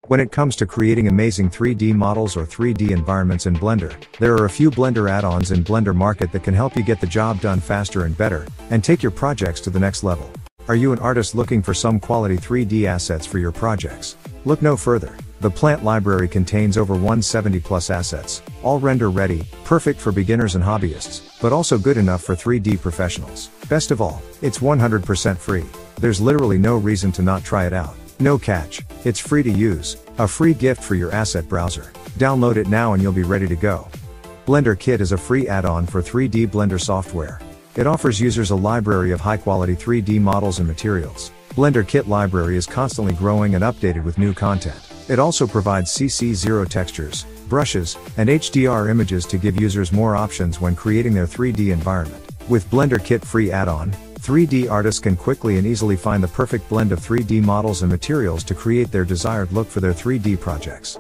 When it comes to creating amazing 3D models or 3D environments in Blender, there are a few Blender add-ons in Blender Market that can help you get the job done faster and better, and take your projects to the next level. Are you an artist looking for some quality 3D assets for your projects? Look no further. The plant library contains over 170 plus assets, all render ready, perfect for beginners and hobbyists, but also good enough for 3D professionals. Best of all, it's 100% free. There's literally no reason to not try it out. No catch, it's free to use, a free gift for your asset browser. Download it now and you'll be ready to go. BlenderKit is a free add-on for 3D Blender software. It offers users a library of high-quality 3D models and materials. BlenderKit library is constantly growing and updated with new content. It also provides CC0 textures, brushes, and HDR images to give users more options when creating their 3D environment. With BlenderKit free add-on, 3D artists can quickly and easily find the perfect blend of 3D models and materials to create their desired look for their 3D projects.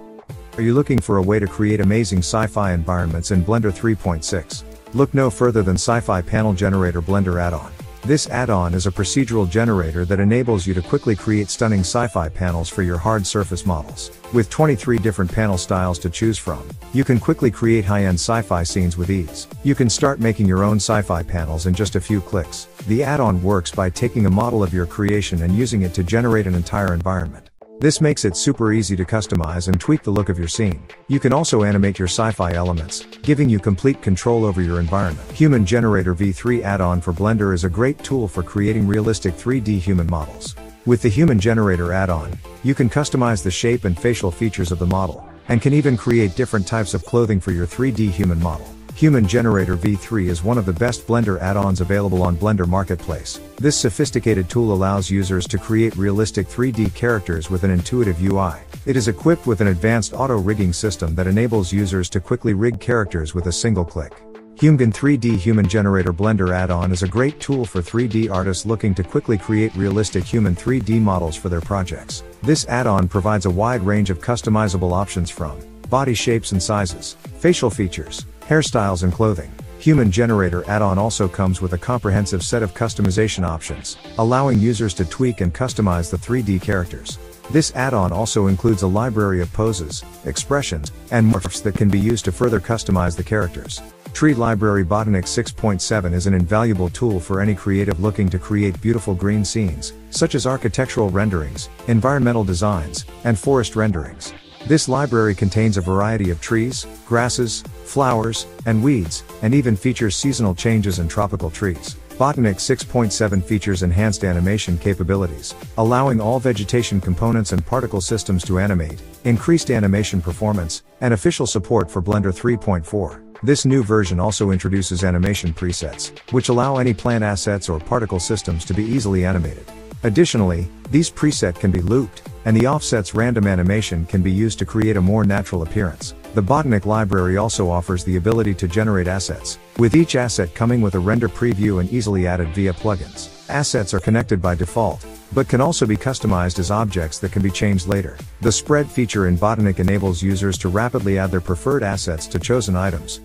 Are you looking for a way to create amazing sci-fi environments in Blender 3.6? Look no further than Sci-Fi Panel Generator Blender Add-on. This add-on is a procedural generator that enables you to quickly create stunning sci-fi panels for your hard surface models. With 23 different panel styles to choose from, you can quickly create high-end sci-fi scenes with ease. You can start making your own sci-fi panels in just a few clicks. The add-on works by taking a model of your creation and using it to generate an entire environment. This makes it super easy to customize and tweak the look of your scene. You can also animate your sci-fi elements, giving you complete control over your environment. Human Generator V3 add-on for Blender is a great tool for creating realistic 3D human models. With the Human Generator add-on, you can customize the shape and facial features of the model, and can even create different types of clothing for your 3D human model. Human Generator V3 is one of the best Blender add-ons available on Blender Marketplace. This sophisticated tool allows users to create realistic 3D characters with an intuitive UI. It is equipped with an advanced auto-rigging system that enables users to quickly rig characters with a single click. Human 3D Human Generator Blender add-on is a great tool for 3D artists looking to quickly create realistic human 3D models for their projects. This add-on provides a wide range of customizable options from body shapes and sizes, facial features, hairstyles and clothing. Human Generator add-on also comes with a comprehensive set of customization options, allowing users to tweak and customize the 3D characters. This add-on also includes a library of poses, expressions, and morphs that can be used to further customize the characters. Tree Library Botaniq 6.7 is an invaluable tool for any creative looking to create beautiful green scenes, such as architectural renderings, environmental designs, and forest renderings. This library contains a variety of trees, grasses, flowers, and weeds, and even features seasonal changes and tropical trees. Botaniq 6.7 features enhanced animation capabilities, allowing all vegetation components and particle systems to animate, increased animation performance, and official support for Blender 3.4. This new version also introduces animation presets, which allow any plant assets or particle systems to be easily animated. Additionally, these presets can be looped, and the offset's random animation can be used to create a more natural appearance. The Botaniq library also offers the ability to generate assets, with each asset coming with a render preview and easily added via plugins. Assets are connected by default, but can also be customized as objects that can be changed later. The spread feature in Botaniq enables users to rapidly add their preferred assets to chosen items,